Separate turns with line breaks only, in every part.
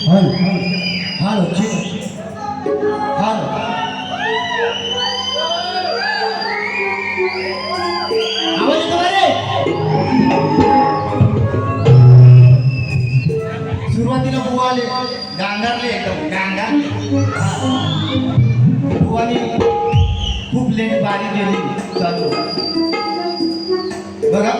Hello hello hello आवाज येतो का रे? सुरुवातीला बुवा आले गांगारले एकदम गांगारले बुवानी खूप लेट बारी गेली चालू बघा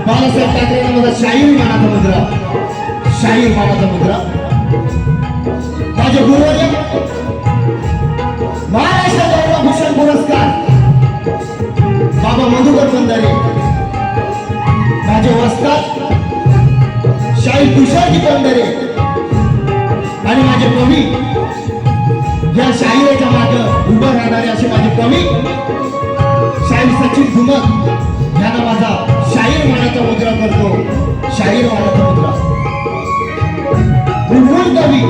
बाळासाहेब ठाकरेंना माझा शाहीर मानाचा मुद्रा, शाहीर मानाचा मुद्रा. माझे गुरुवर्य महाराष्ट्र गौरवभूषण पुरस्कार बाबा मधुकर बंधारे, माझे वस्ताद शाहीर तुषारजी पंढरे आणि माझे कवी या शाहिराच्या मागे उभं राहणारे असे माझे कवी शाहीर सचिन धुमक यांना माझा शाहीर मानाचा मुद्रा करतो. शाहीर मानाचा मुद्रा. बुलबुल कवी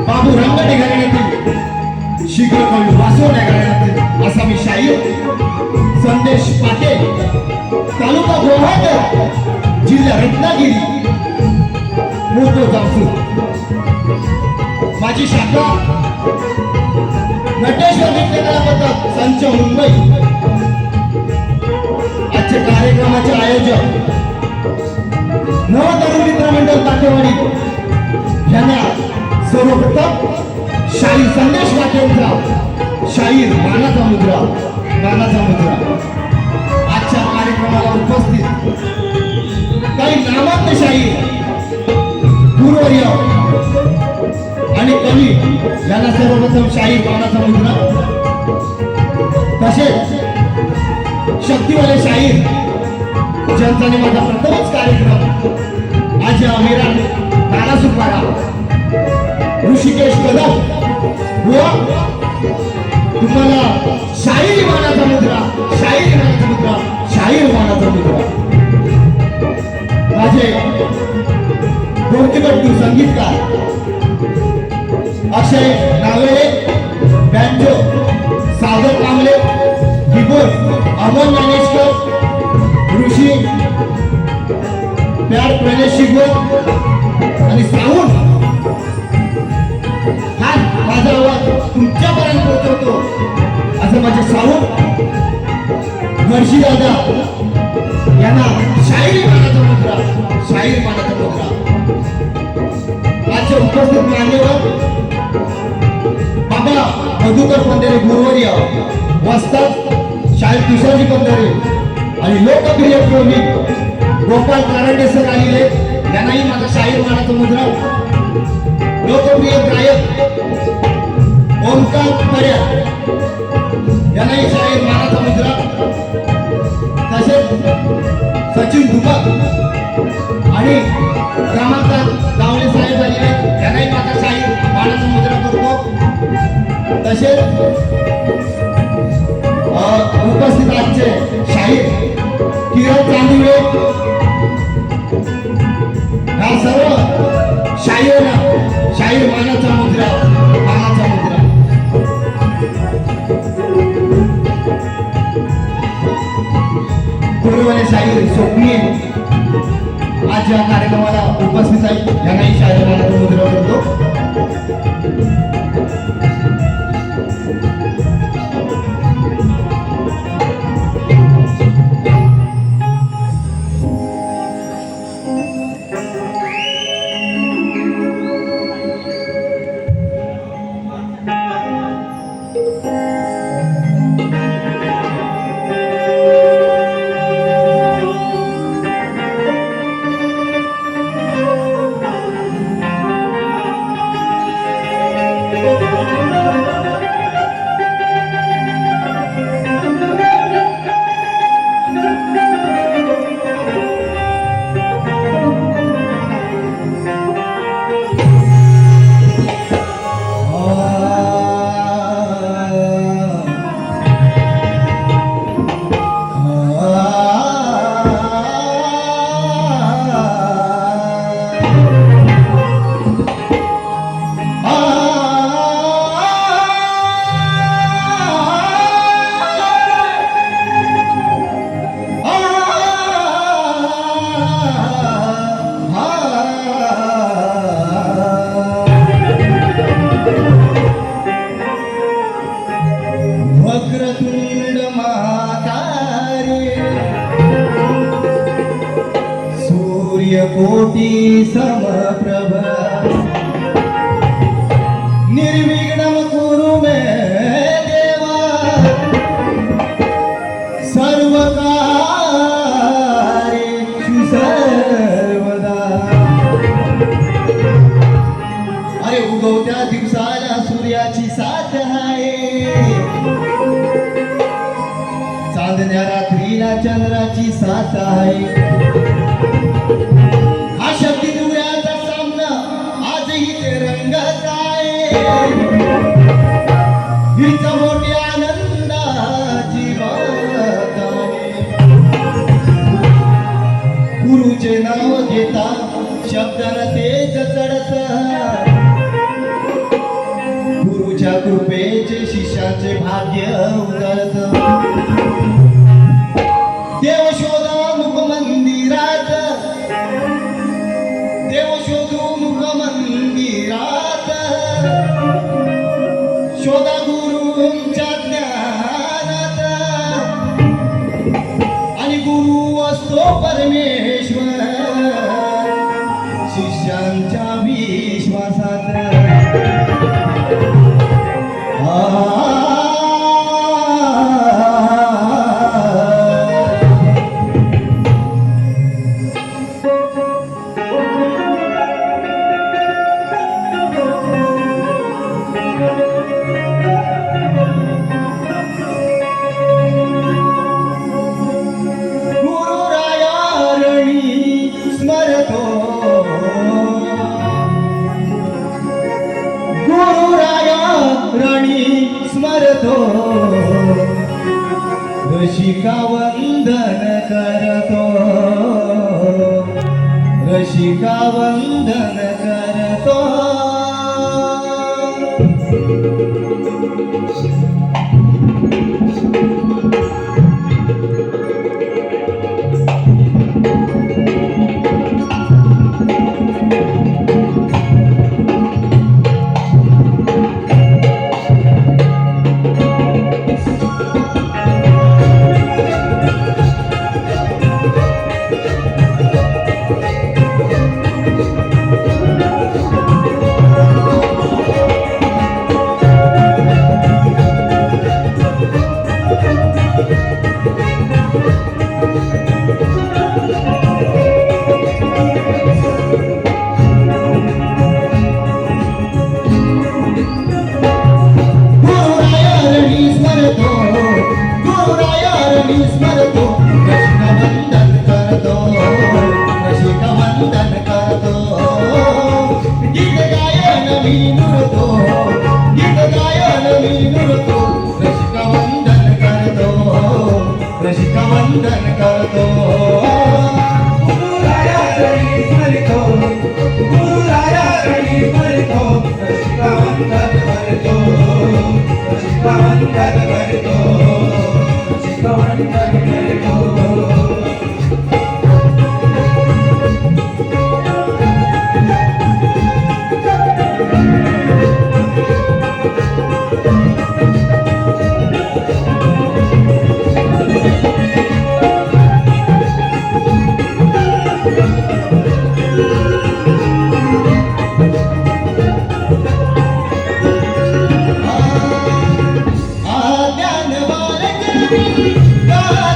बाबू रंगडे घराण्यातील शीघ्र कवी वासवण्या घराण्यातील असा मी शाहीर संदेश पाटील तालुका गोहाटर जिल्हा रत्नागिरी मोठो जामसूर. माझी शाखा नटेश्वर नृत्य कला पथक संच मुंबई. आजच्या कार्यक्रमाचे आयोजक नवतरुण मित्र मंडळ काठेवाडी यांना सर्वप्रथम शाहीर संदेश पाटीलचा शाहीर मानाचा मुद्रा. मानाचा मुद्रा. आजच्या कार्यक्रमाला उपस्थित काही नामवंत शाहीर गुरुवर्य आणि कवी यांना सर्वप्रथम शाहीर मानाचा मुद्रा. तसेच शक्तीवाले शाहीर ज्यांचा माझा प्रथमच कार्यक्रम आज या अमीरा नाना सुपारा ऋषिकेश कदम व तुम्हाला शाहीर मानाचा मुद्रा. शाहीर मानाचा मुद्रा. शाहीर मानाचा मुद्रा. माझे गोष्टीपट्टू संगीतकार अक्षय नावेळे बँजो सागर कांबळे कीबोर्ड अमोल ज्ञानेश्वर ऋषी प्यार प्रणेश शिगवत आणि साऊंड हा माझा आवाज तुमच्यापर्यंत पोहोचवतो असं माझे साऊंड वर्षी दादा यांना शाहीर मानाचा मुद्रा. शाहीर मानाचा मुद्रा. आजचे उपस्थित मान्यवर बाबा मधुकर पंधरे गुरुवर्य वस्ताद शाहीर तुषारजी पंधरे आणि लोकप्रिय प्रेमी गोपाल कारंडे सर आलेले यांनाही माझा शाहीर मानाचा मुद्रा. लोकप्रिय गायक ओमकार पर्या यांनाही शाहीर मानाचा मुद्रा. तसेच सचिन धुमक आणि रमाकांत गावले साहेब आलेले यांनाही माझा शाहीर मानाचा मुद्रा करतो. तसेच उपस्थित आजचे शाहीर किरण चांदिवळे ह्या सर्व शाहीरांना शाहीर मानाचा मुद्रा. मानाचा मुद्रा. पूर्वले शाहीर स्वप्नी आज या कार्यक्रमाला उपस्थित आहे यांनाही शाहीर मानाचा मुद्रा करतो. वक्रतुंड महाकाय सूर्यकोटी समप्रभ निर्विघ्नं कुरु मे देवा सर्वकार्येषु सर्वदा. अरे उगवत्या दिवसाला सूर्याची साथ आहे, चांदण्या रात्रीला चंद्राची साथ आहे. नाव घेता शब्दाला तेज चढत गुरुच्या कृपेचे शिष्याचे भाग्य उतरत देव शोधा मुख मंदिरात देव शोधू मुख मंदिरात शोधा गुरूंच्या ज्ञानात आणि गुरु असतो परमेश्वर शिष्यांच्या विश्वासात स्मरतो रसिका वंदन करतो रसिका वंदन करतो God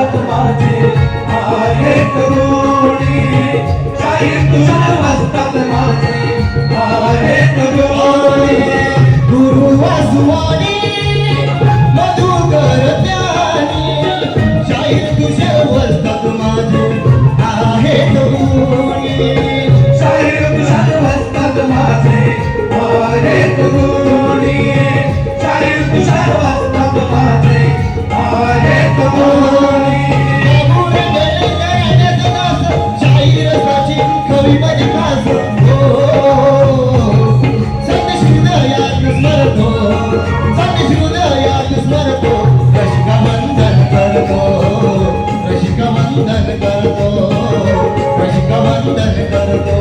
वस्तात माझे आहेत गोडी शाहीर तुझ्या वस्तात माझे आहेत गोडी
गुरु वासुवानी मधुकर ज्ञानी शाहीर तुझे वस्तात माझे आहेत गुणी
शाहीर तुझ्या वस्तात माझे आहेत गोडी शाहीर तुझ्या वस्तात माझे आहेत गोडी
शाहीर साची कवी माझी खास संदेश हृदयात स्मरतो संदेश हृदयात स्मरतो रसिका वंदन करतो रसिका वंदन करतो रसिका वंदन करतो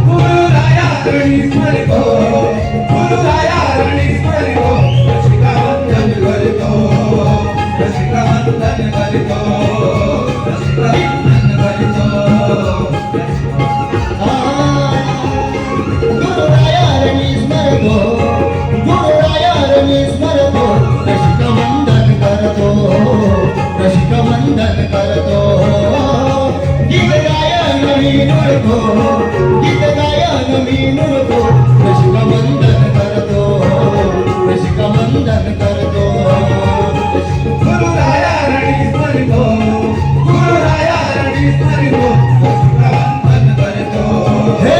गुरुराया रणी स्मरतो गुरुराया रणी स्मरतो रसिका वंदन करतो रसिका वंदन करतो रसिका वंदन करतो
गुरुरायारणी स्मरतो गुरुरायारणी स्मरतो रसिका वंदन करतो रसिका वंदन करतो गीत गायन मी नुरतो गीत गायन मी नुरतो रसिका वंदन करतो रसिका वंदन करतो
गुरुराया रणी स्मरतो गुरुराया रणी स्मरतो रसिका वंदन करतो
हे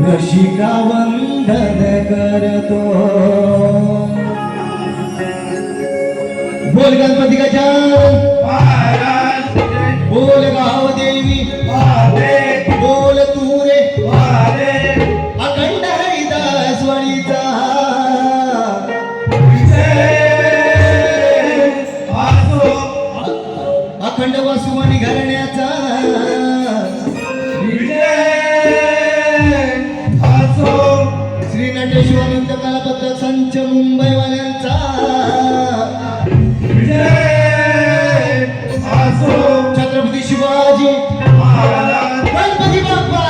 रसिका वंदन करतो बोल गणपती गजानन
महाराज
बोल गाव देवी
महादेव
बोल तू रे
महादेव
अखंड हरिदास वळीचा अखंड वासुवाणी घराण्याचा श्री नटेश्वर नृत्य कलापथक संच मुंबईवाल्यांचा छत्रपती शिवाजी गणपती बाप्पा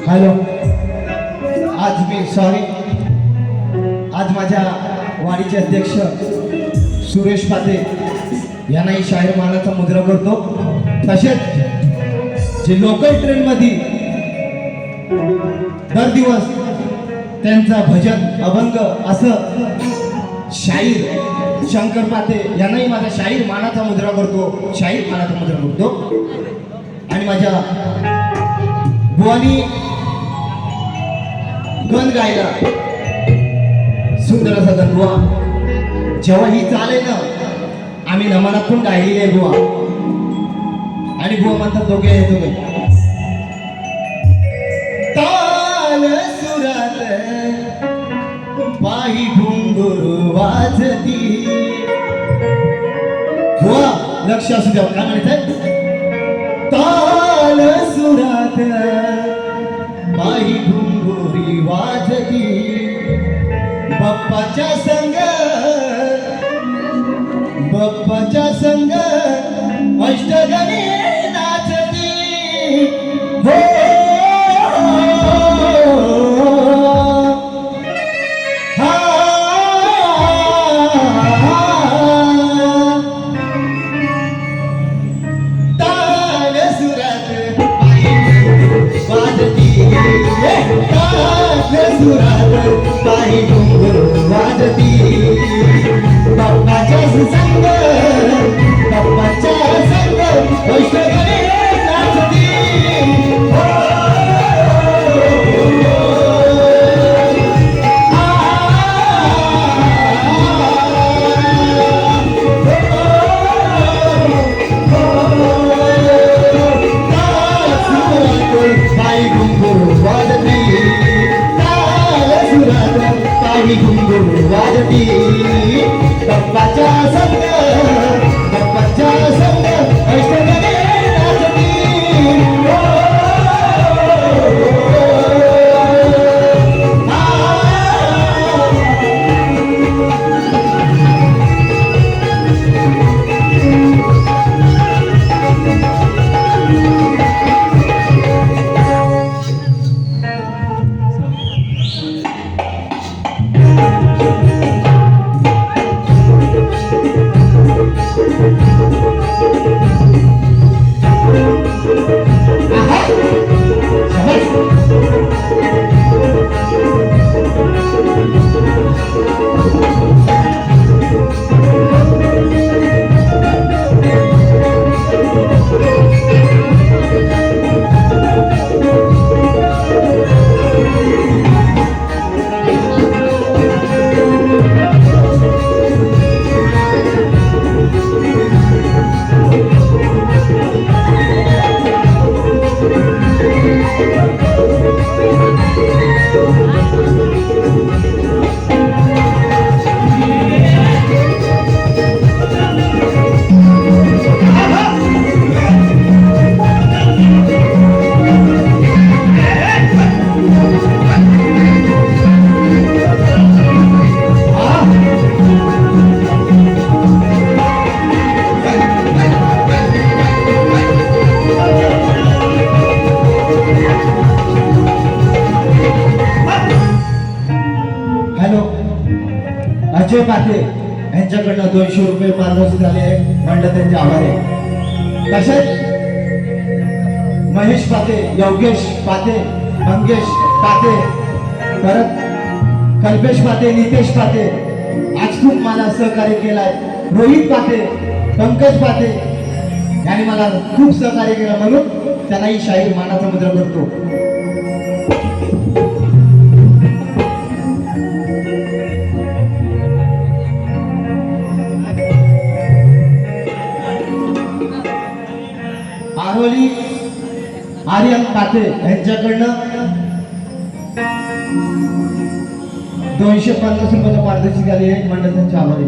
हॅलो आज मी सॉरी आज माझ्या वाडीचे अध्यक्ष सुरेश पाते यांनाही शाहीर मानाचा मुद्रा करतो तसेच जे लोकल ट्रेन मध्ये दर दिवस त्यांचा भजन अभंग असं शाहीर शंकर पाते यांनाही माझा शाहीर मानाचा मुद्रा करतो शाहीर मानाचा मुद्रा करतो आणि माझ्या बुवानी गण गायला सुंदर असा गणबुवा जेव्हा ही चाले ना आम्ही नमनातून गायलेली आहे बुवा आणि बुवा म्हणतात दोघे माही घुंगरू वाजती. हो लक्ष असू द्या काय म्हणायचंय. ताल सुरात माही घुंगुरी वाजती. बाप्पाच्या संग अष्टगणी नाचती. हो ताल सुरात पायी घुंगरू वाजती. बाप्पाच्या संग अष्टगणी नाचती. पायी घुंगरू वाजती. पायी घुंगरू वाजती. बाप्पाच्या संग अष्टगणी नाचती. अजय पाटे यांच्याकडनं 200 रुपये मार्गदर्शन झाले म्हणलं त्यांचे आभार आहे. तसेच महेश पाटे, योगेश पाटे, मंगेश पाटे, परत कल्पेश पाटे, नितेश पाटे आज खूप मला सहकार्य केलाय. रोहित पाटे, पंकज पाटे यांनी मला खूप सहकार्य केलं म्हणून त्यांना ही शाहीर मानाचा मुद्रा करतो. आरोली आर्यन पाटे यांच्याकडनं 250 रुपयाचं पारितोषिक आले म्हणलं त्यांच्या आभारी.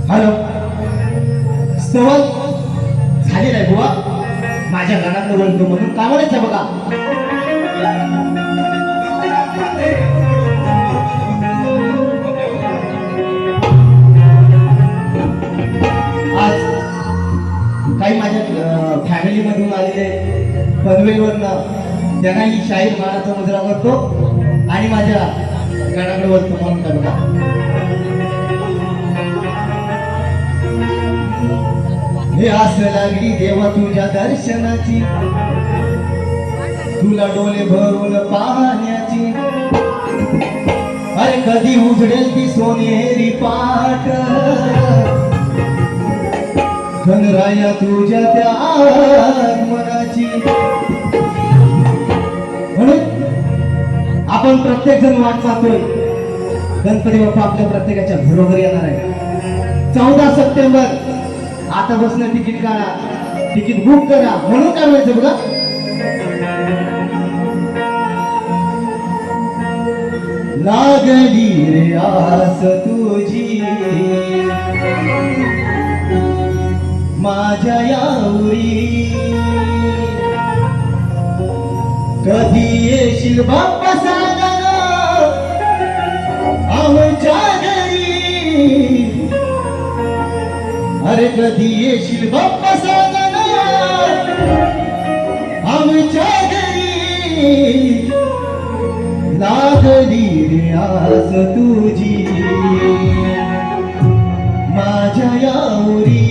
हॅलो स्तवन झालेलं आहे बुवा माझ्या गाण्याकडे बोलतो म्हणून का म्हणायचं बघा. काही माझ्या फॅमिलीमधून आलेले पनवेलवरनं त्यांना ही शाहीर मानाचा मुजरा करतो आणि माझ्या गाण्याकडे बोलतो म्हणून का बघा. हे आस लागली देवा तुझ्या दर्शनाची, तुला डोळे भरून पाहण्याची. अरे कधी उजडेल ती सोनेरी पाट, धनराया तुझ्या त्या मनाची. म्हणून आपण प्रत्येक जण वाट पाहतोय. गणपती बाप्पा आपल्या प्रत्येकाच्या घरोघरी येणार आहे. 14 सप्टेंबर आता बसणं तिकीट काढा, तिकीट बुक करा. म्हणून काय म्हणायचं बघा, लागली रे आस तुझी माझ्या यावरी कधी येशील बाप्पा सांगा आमच्या घरी अरे कधी येशील बाप्पा सांगा आमच्या घरी लागली रे आस तुझी माझ्या यावरी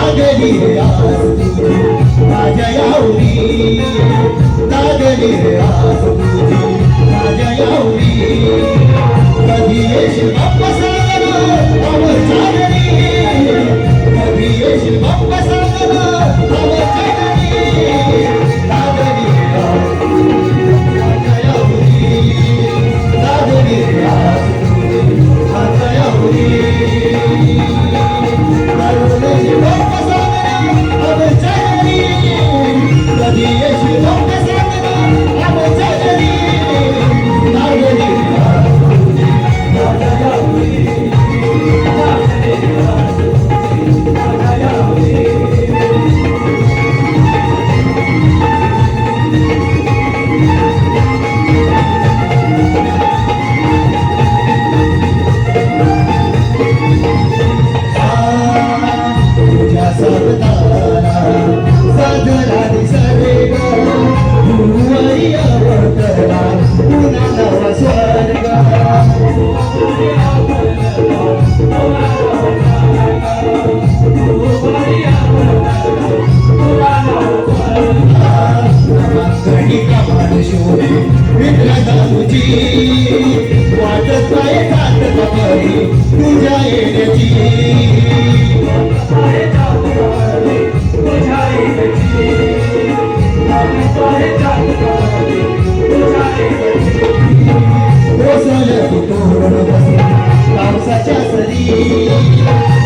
लागली रे आस तुझी माझ्या यावरी लागली रे आस तुझी माझ्या यावरी कधी येशील बाप्पा सांगा आमच्या घरी कधी येशील बाप्पा सांगा आमच्या घरी लागली रे आस तुझी माझ्या यावरी लागली रे आस तुझी माझ्या यावरी कधी येशील बाप्पा सांगा आमच्या घरी लागली रे आस तुझी माझ्या यावरी लागली रे आस तुझी माझ्या यावरी तुझ्या सरदारा साजरा दिसरे ग भुवरी अवतरा पुन्हा नवा स्वर्ग कणी कमान शोधे विद्रा तुझी वाटत नाही जात कपरी तुझ्या येण्याची कोसळलं तू तोरण बसून पावसाच्या सरी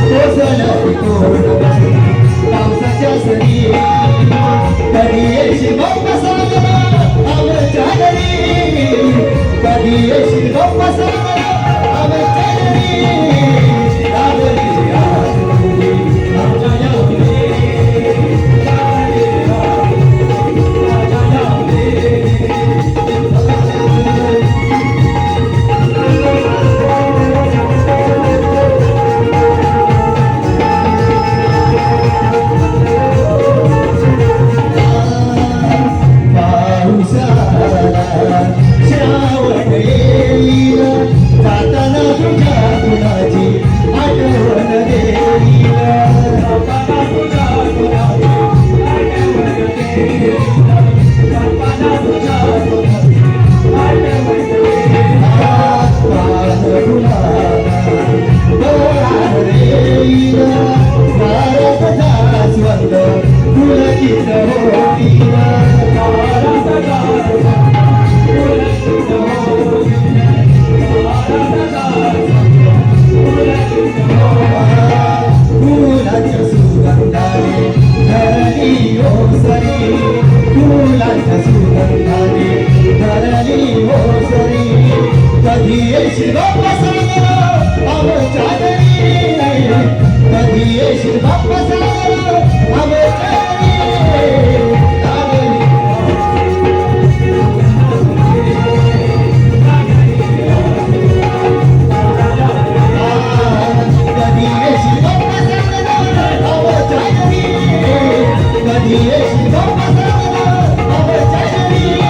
कोसळलं तू तोरण बसून पावसाच्या सरी कधी येशील बाप्पा सांगा आमच्या घरी कधी येशील बाप्पा सांगा आमच्या घरी लागली रे आस तुझी माझ्या यावरी लागली रे आस तुझी माझ्या यावरी श्रावण येईल जाताना तुझ्या गुणाची आठवण देईल जाताना तुझ्या गुणाची आठवण देईल जाताना तुझ्या गुणाची आठवण देईल पान गुलाबा डोळ्यावर येईल भारत जास्वंद पुलकित होईल भारत जास्वंद फुलाच्या सुगंधाने धरणी ओसरी फुलाच्या सुगंधाने धरणी ओसरी कधी येशील बाप्पा सांगा आमच्या घरी कधी येशील बाप्पा सांगा आमच्या घरी कधी येशील बाप्पा सांगा आमच्या घरी कधी येशील बाप्पा सांगा आमच्या घरी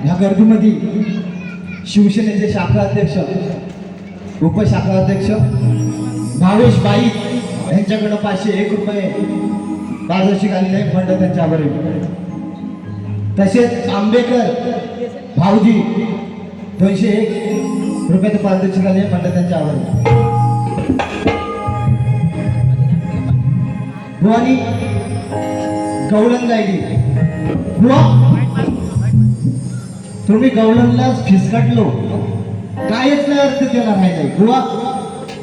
ह्या गर्दीमध्ये शिवसेनेचे शाखा अध्यक्ष उपशाखा अध्यक्ष भावेश बाई यांच्याकडं 501 रुपये पारितोषिक आलेले आहे, फंड त्यांच्या आभारी. तसेच आंबेकर भाऊजी 201 रुपयाचं पारितोषिक आले, फंड त्यांच्या आभारी. भुवानी गवळण गायली. बुवा तुम्ही गवळणलाच फिसकटलो, कायच नाही अर्थ त्याला राहिलाय.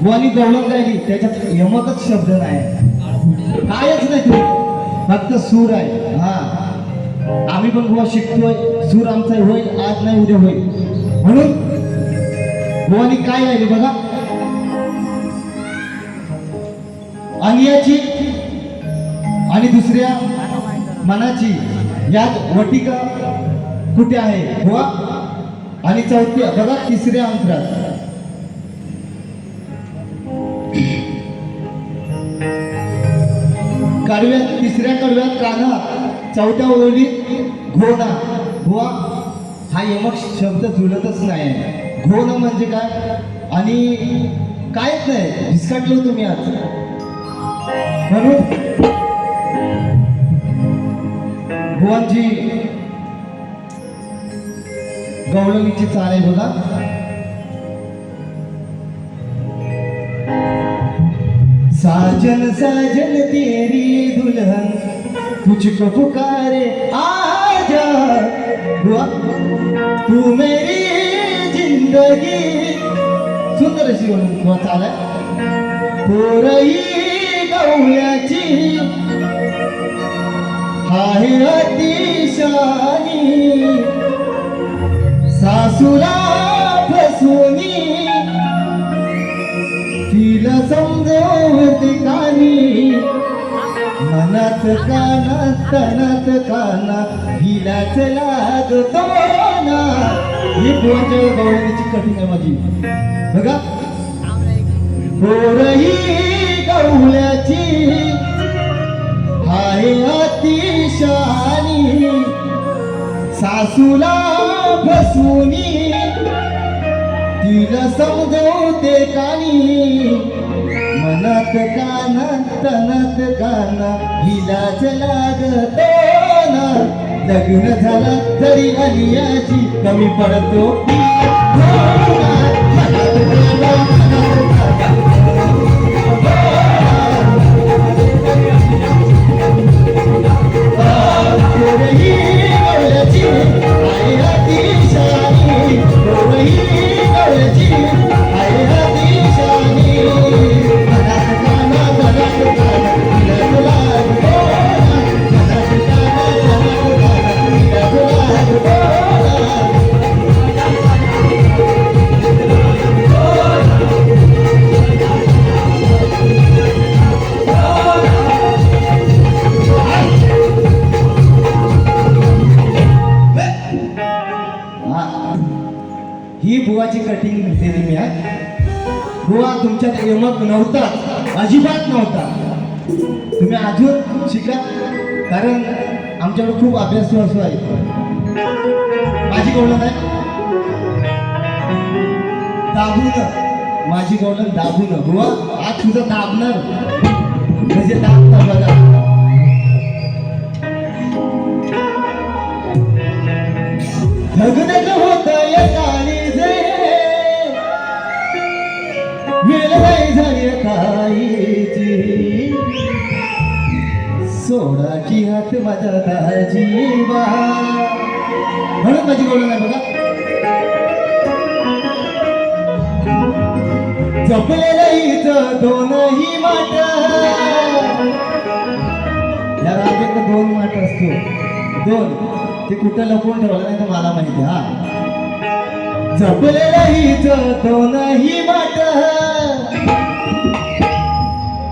बुवानी गवळण गायली, त्याच्यात यमकच शब्द नाही, कायच नाही, तुम्ही फक्त सूर आहे. हा आम्ही पण बुवा शिकतोय, सूर आमचा होईल, आज नाही उद्या होईल. म्हणून बुवानी काय गायली बघा. अंगियाची आणि दुसऱ्या मनाची यात वटिका कुठे आहे बुवा. आणि चौथ्या बघा तिसऱ्या अंतरात कडव्यात, तिसऱ्या कडव्यात कान्हा, चौथ्या ओळीत घोणा. बुवा हा यमक शब्द जुळतच नाही. घोण म्हणजे काय आणि कायच नाही, भिसकटलो तुम्ही आज. म्हणून बुवांची गवळणीची चाल आहे बघा. साजन साजन तेरी दुल्हन तुझको पुकारे आजा, बुवा तू मेरी जिंदगी. सुंदर अशी बुवा चाल आहे. पोरई गवळ्याची आहे अतिशानी, सासूला फसवणी तिला समजवते कानी. मनात काना तनात काना हिलाच लागतो ना. ही पोरच्या गवळणीची कठीण आहे माझी बघा. पोरही गवळ्याची हाय अतिशानी, सासूला फसवणी तिला समजवते कानी. मनात काना तनात काना हिलाच लागतो ना. लग्न झाला तरी अलियाची कमी पडतो. मनात काना तनात ही बुवाची कटिंग दिली मी. बुवा तुमच्यात यमक नव्हता, अजिबात नव्हता. तुम्ही अजून शिका, कारण आमच्याकडे खूप अभ्यासू असू आहे. माझी गवळण आहे दाबून, माझी गवळण दाबून. बुवा आज तुझं दाबणार म्हणजे दाबता बघा. धगधग होतय काळीजे, वेळ नाही झाली काहीची. सोडाची हात माझा दाजीबा. म्हणून माझी गवळण आहे बघा. जपलेलं हिचं दोनही माट, या रागेत 2 माट असतो. 2 ते कुठं लपवून ठेवलं नाही तर मला माहिती. हा जपलेलं हिचं दोनही माट,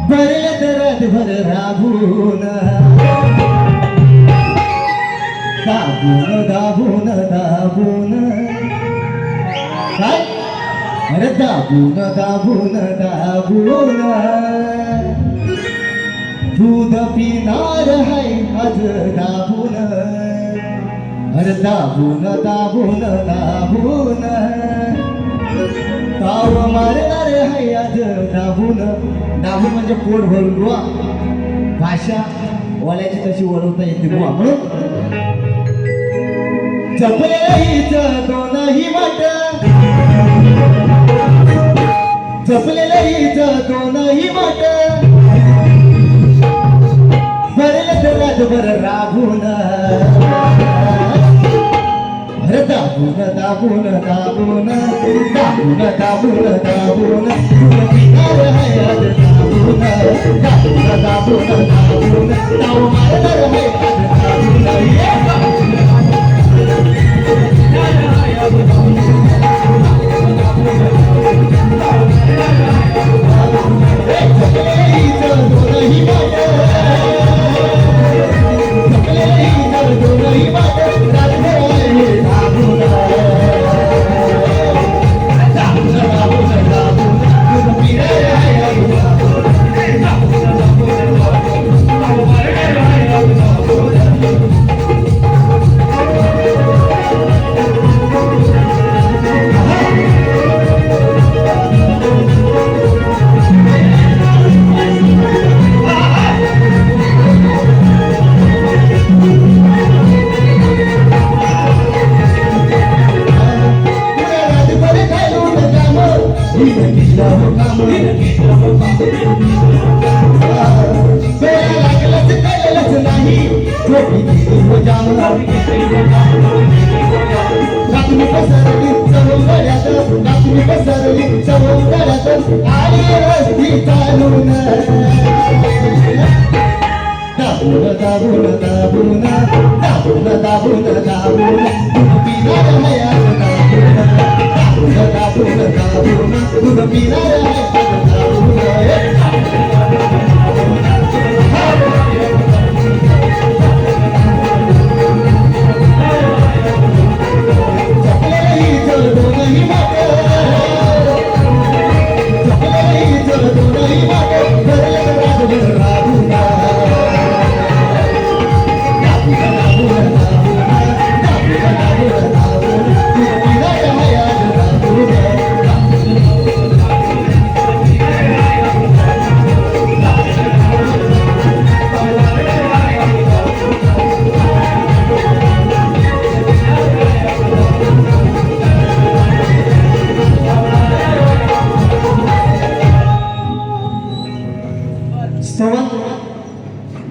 भरलं तर भर राबून. दाबून दाबून दाबून काय, अरे दाबून दाबून दाबून. दूध पिणार है आज दाबून. अरे दाबून दाबून दाबून ताव मारणार हाय आज दाबून. दाबून म्हणजे पोट भरून बुवा. भाषा वळ्याची तशी वळवता येते बुवा. म्हणून जपलेलं दोनही वाट, जपलेलं दोनही वाट, भरलं तर रातभर राबून. अरे दाबून दाबून दाबून दाबून दाबून दाबून तुला पिणार आहे आज दाबून. दाबून दाबून दाबून ताव मारणार आहे आज दाबून. दोनही वाट, दोनही वाट दाबून दाबून दाबून दाबून दाबून पिणार आहे आज दाबून. दाबून दाबून दूध पिणार आहे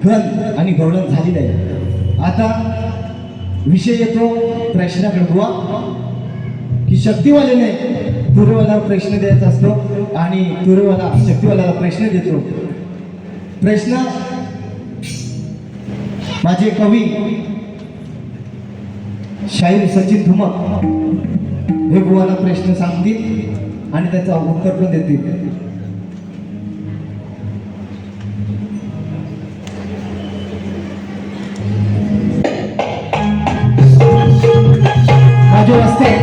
घन आणि गवळण झालेलं आहे. आता विषय येतो प्रश्नाकडे बुवा, की शक्तिवाल्याने तुरेवाल्यावर प्रश्न द्यायचा असतो आणि तुरेवाला शक्तिवाल्याला प्रश्न देतो. प्रश्न माझे कवी शाहीर सचिन धुमक हे बुवाला प्रश्न सांगतील आणि त्याचा उत्तर पण देतील. माझे रस्ते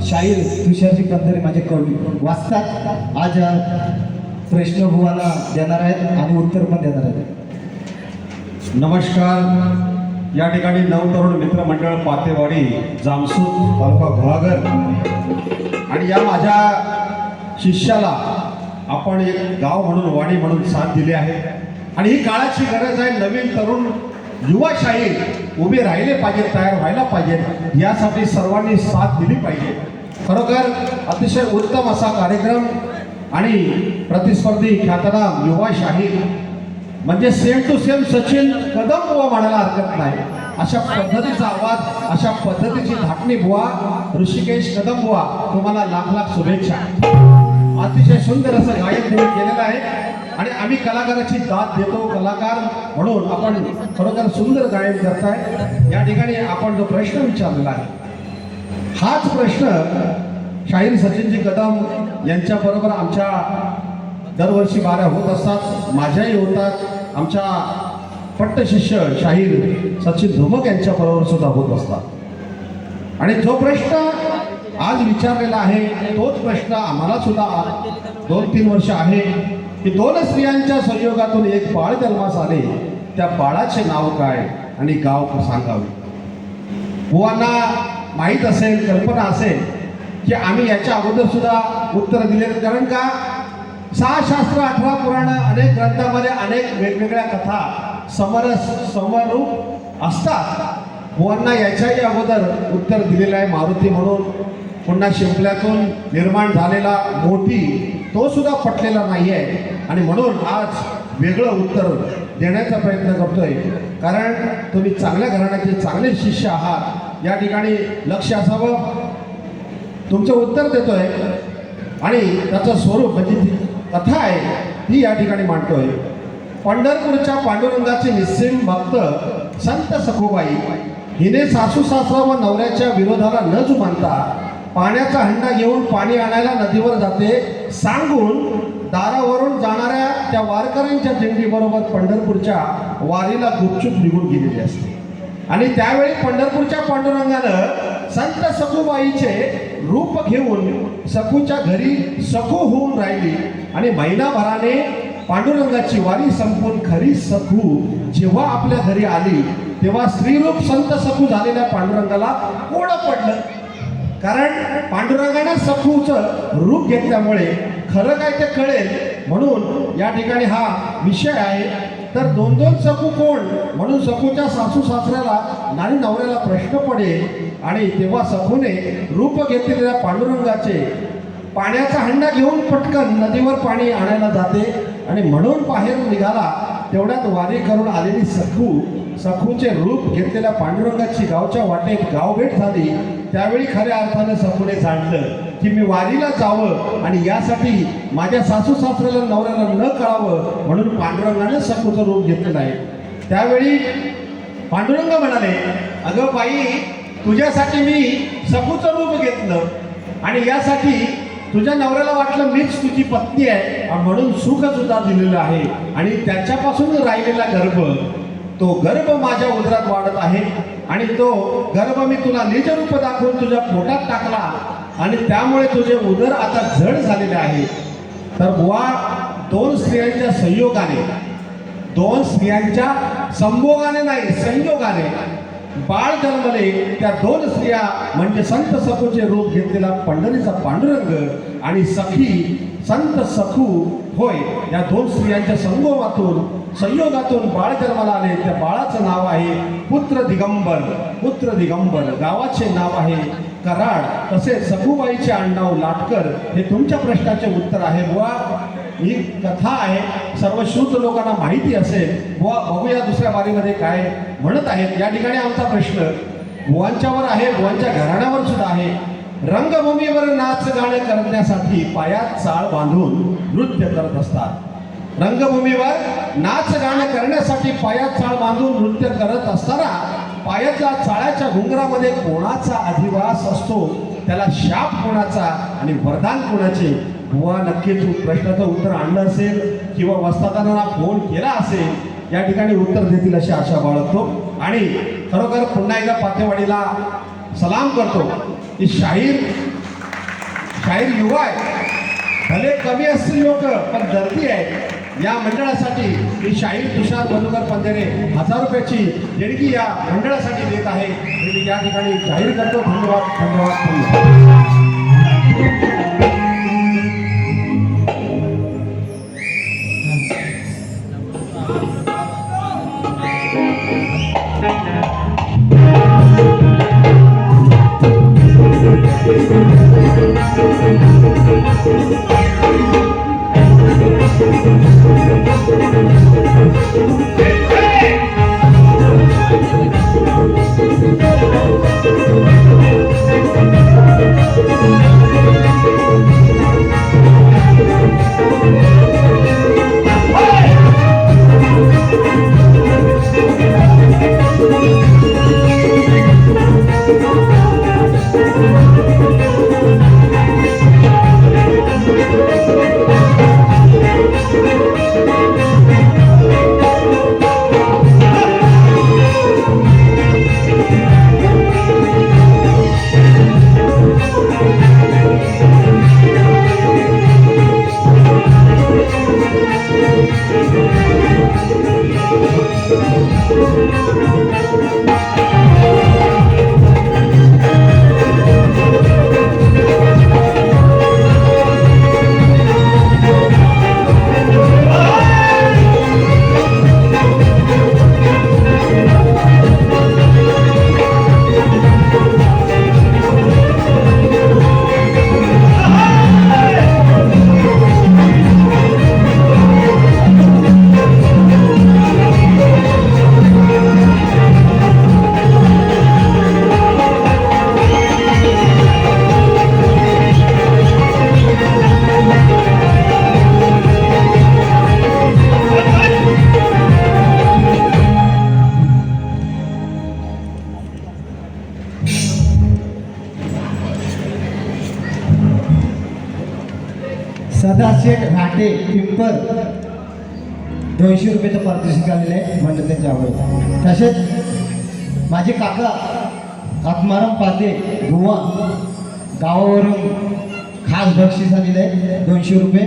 शाहीर तुषारजी पंधरे माझे कवी वाचतात. आज प्रश्न भुवाला देणार आहेत आणि उत्तर पण देणार आहेत.
नमस्कार. या ठिकाणी नवतरुण मित्रमंडळ पातेवाडी जामसूत तालुका गुहागर आणि या माझ्या शिष्याला आपण एक गाव म्हणून वाडी म्हणून साथ दिली आहे आणि ही काळाची गरज आहे. नवीन तरुण युवा शाहीर उभे राहिले पाहिजे, तयार व्हायला पाहिजे, यासाठी सर्वांनी साथ दिली पाहिजे. खरोखर अतिशय उत्तम असा कार्यक्रम आणि प्रतिस्पर्धी ख्यातनाम युवा शाहीर म्हणजे same to same Sachin Kadam बुवा म्हणायला हरकत नाही. अशा पद्धतीचा आवाज, अशा पद्धतीची धाटणी बुवा, ऋषिकेश कदम बुवा, तुम्हाला लाख लाख शुभेच्छा. अतिशय सुंदर असं गायन तुम्ही केलेलं आहे आणि आम्ही कलाकाराची दाद देतो. कलाकार म्हणून आपण खरोखर सुंदर गायन करताय. या ठिकाणी आपण जो प्रश्न विचारलेला आहे, हाच प्रश्न शाहीर सचिनजी कदम यांच्याबरोबर आमच्या दरवर्षी बाऱ्या होत असतात, माझ्याही होतात, आमच्या पट्टशिष्य शाहीर सचिन धुमक यांच्याबरोबर सुद्धा होत असतात. आणि जो प्रश्न आज विचारलेला आहे तोच प्रश्न आम्हाला सुद्धा 2-3 वर्ष आहे की 2 स्त्रियांच्या संयोगातून एक बाळ जन्मास आले, त्या बाळाचे नाव काय आणि गाव सांगावे. बुवांना माहीत असेल, कल्पना असेल की आम्ही याच्या अगोदर सुद्धा उत्तर दिले, कारण का 6 शास्त्र 18 पुराण अनेक ग्रंथामध्ये अनेक वेगवेगळ्या कथा समरूप असतात. बुवांना याच्याही अगोदर उत्तर दिलेलं आहे. मारुती म्हणून पुन्हा शिंपल्यातून निर्माण झालेला मोठी, तो सुद्धा पटलेला नाही आहे आणि म्हणून आज वेगळं उत्तर देण्याचा प्रयत्न करतोय. कारण तुम्ही चांगल्या घराण्याचे चांगले शिष्य आहात, या ठिकाणी लक्ष असावं. तुमचं उत्तर देतोय आणि त्याचं स्वरूप म्हणजे ती कथा आहे ती या ठिकाणी मांडतोय. पंढरपूरच्या पांडुरंगाचे निस्सीम भक्त संत सखुबाई हिने सासू सासरा व नवऱ्याच्या विरोधाला न जुमानता पाण्याचा हंडा घेऊन पाणी आणायला नदीवर जाते सांगून दारावरून जाणाऱ्या त्या वारकऱ्यांच्या दिंडीबरोबर पंढरपूरच्या वारीला गुपचूप निघून गेलेली असते. आणि त्यावेळी पंढरपूरच्या पांडुरंगानं संत सखुबाईचे रूप घेऊन सखूच्या घरी सखू होऊन राहिली आणि महिनाभराने पांडुरंगाची वारी संपून खरी सखू जेव्हा आपल्या घरी आली तेव्हा स्त्रीरूप संत सखू झालेल्या पांडुरंगाला कोडं पडलं. कारण पांडुरंगाने सखूचं रूप घेतल्यामुळे खरं काय ते कळेल म्हणून या ठिकाणी हा विषय आहे. तर 2-2 सखू कोण म्हणून सखूच्या सासू सासऱ्याला आणि नवऱ्याला प्रश्न पडेल आणि तेव्हा सखूने रूप घेतलेल्या पांडुरंगाचे पाण्याचा हंडा घेऊन पटकन नदीवर पाणी आणायला जाते आणि म्हणून बाहेर निघाला. तेवढ्यात वारी करून आलेली सखूचे रूप घेतलेल्या पांडुरंगाची गावच्या वाटेत गावभेट झाली. त्यावेळी खऱ्या अर्थाने सखूने जाणलं की मी वारीला जावं आणि यासाठी माझ्या सासू सासऱ्याला नवऱ्याला न कळावं म्हणून पांडुरंगाने सखूचं रूप घेतलेलं आहे. त्यावेळी पांडुरंग म्हणाले, अगं बाई, तुझ्यासाठी मी सखूचं रूप घेतलं आणि यासाठी तुझ्या नवऱ्याला वाटलं मीच तुझी पत्नी आहे म्हणून सुख सुद्धा दिलेलं आहे आणि त्याच्यापासून राहिलेला गर्भ, तो गर्भ माझ्या उदरात वाढत आहे आणि तो गर्भ मी तुला निजरूप दाखवून तुझ्या पोटात टाकला आणि त्यामुळे तुझे उदर आता जड झालेले आहे. तर बुवा 2 स्त्रियांच्या संयोगाने, 2 स्त्रियांच्या संभोगाने नाही संयोगाने बाळ जन्मले. त्या 2 स्त्रिया म्हणजे संत सखूचे रूप घेतलेला पंढरीचा पांडुरंग आणि सखी संत सखू होय. या 2 स्त्रियांच्या संयोगातून बाळ जन्माला आले. त्या बाळाचं नाव आहे पुत्र दिगंबर. पुत्र दिगंबर गावाचे नाव आहे कराड. तसेच सखूबाईचे आडनाव लाटकर. हे तुमच्या प्रश्नाचे उत्तर आहे बुवा. ही कथा आहे, सर्व शुद्ध लोकांना माहिती असेल. बुवा बघूया दुसऱ्या बारीमध्ये काय म्हणत आहेत. या ठिकाणी आमचा प्रश्न बुवांच्यावर आहे, बुवांच्या घराण्यावर सुद्धा आहे. रंगभूमीवर नाच गाणे करण्यासाठी पायात चाळ बांधून नृत्य करत असतात. रंगभूमीवर नाच गाणे करण्यासाठी पायात चाळ बांधून नृत्य करत असताना पायातल्या चाळ्याच्या घुंगरामध्ये कोणाचा अधिवास असतो, त्याला शाप कोणाचा आणि वरदान कोणाचे. बुवा नक्कीच प्रश्नाचं उत्तर आणलं असेल किंवा वस्तादारांना फोन केला असेल, या ठिकाणी उत्तर देतील अशी आशा बाळगतो. आणि खरोखर पुन्हा एकदा पातेवाडीला सलाम करतो की शाहीर युवा आहे, भले कमी असतील लोक पण दर्दी आहे. या मंडळासाठी मी शाहीर तुषार मधुकर पंधरे 1000 रुपयाची देणगी या मंडळासाठी देत आहे. मी या ठिकाणी जाहीर करतो. धन्यवाद धन्यवाद धन्यवाद.
सदाशेठ घाटे पिंपर 200 रुपयाचं पारितोषिक आलेलं आहे म्हणलं त्यांच्या आवड. तसेच माझे काका आत्माराम पाते गोवा गावावरून खास बक्षीस आलेलं आहे 200 रुपये.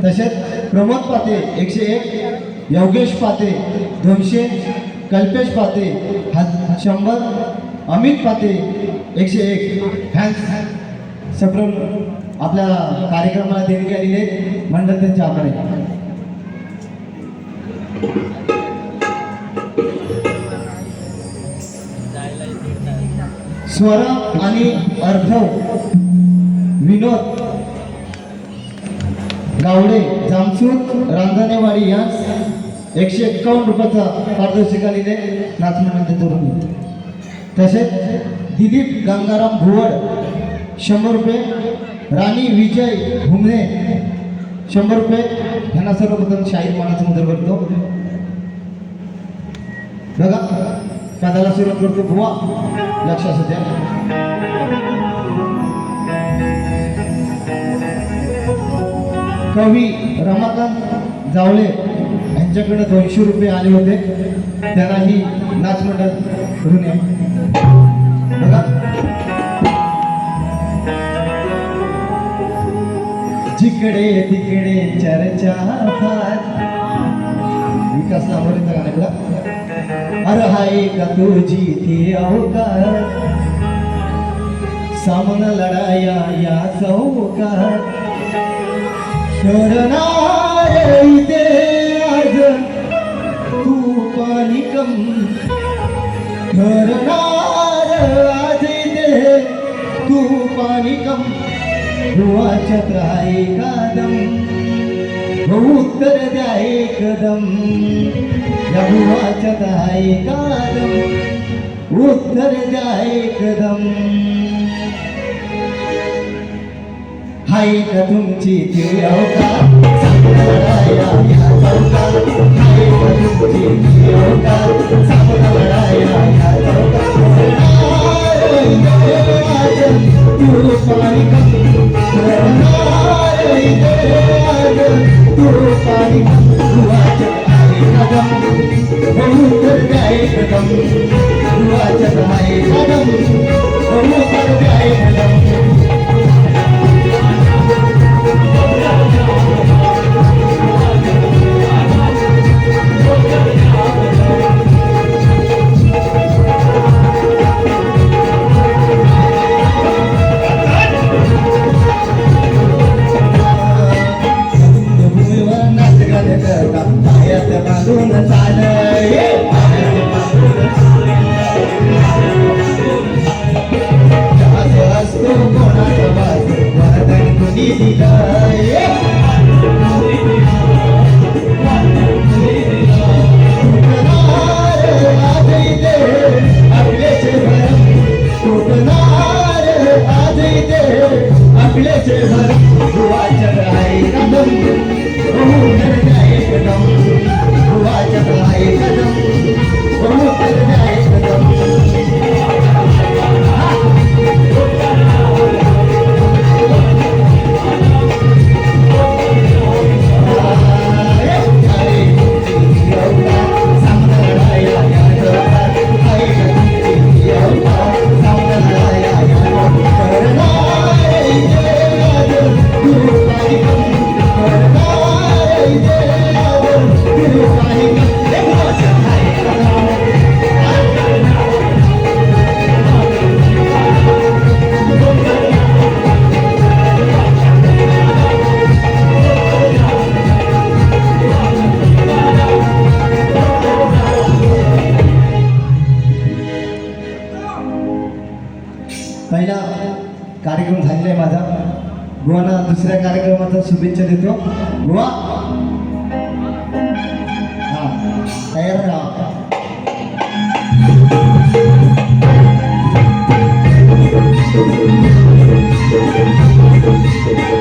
तसेच प्रमोद पाते 101, योगेश पाते 200, कल्पेश पाते 100, अमित पाते 101 ह्या सप्रम आपल्या कार्यक्रमाला देणगी आलेले मंडळ त्यांचे आभार आहे. स्वर आणि अर्थव विनोद गावडे जामसूर रांजणेवाडी यांस 151 रुपयाचा पारितोषिक आलेले नाचमंडळाचे तरुण. तसेच दिलीप गंगाराम भुवड 100 रुपये, राणी विजय घुमणे 100 रुपये. ह्यांना सर्वप्रथम शाहीर मानाचं मुद्र करतो. बघा पदाला सुरुवात करतो बुवा, लक्ष असू द्या. कवी रमाकांत जावळे यांच्याकडे 200 रुपये आले होते, त्यांनाही नाचमंडळ ऋण आहे. बघा जिकडे तिकडे चर्चा विकास नावाचं गाणं बघा. अरे हाय का तुझी ती अवकाश सामना लढाया या चौकात शरणार इथे आज तू पाणी कम शरणार आज इथे तू पाणी कम बुवाच्या त्राई कादम उत्तर द्या एकदम या बुवाच्या त्राई कादम उत्तर द्या एकदम. हाय का तुमची ती अवकाश सामना लढाया या चौकात. हाय का तुमची ती अवकाश सामना लढाया या चौकात. तू पाणी कम तू पाणी बुवाच्या त्राई कादम उत्तर द्या एकदम बुवाच्या त्राई कादम उत्तर द्या एकदम. कार्यक्रमाचा शुभेच्छा देतो बुवा हा तयार राहा
Thank you.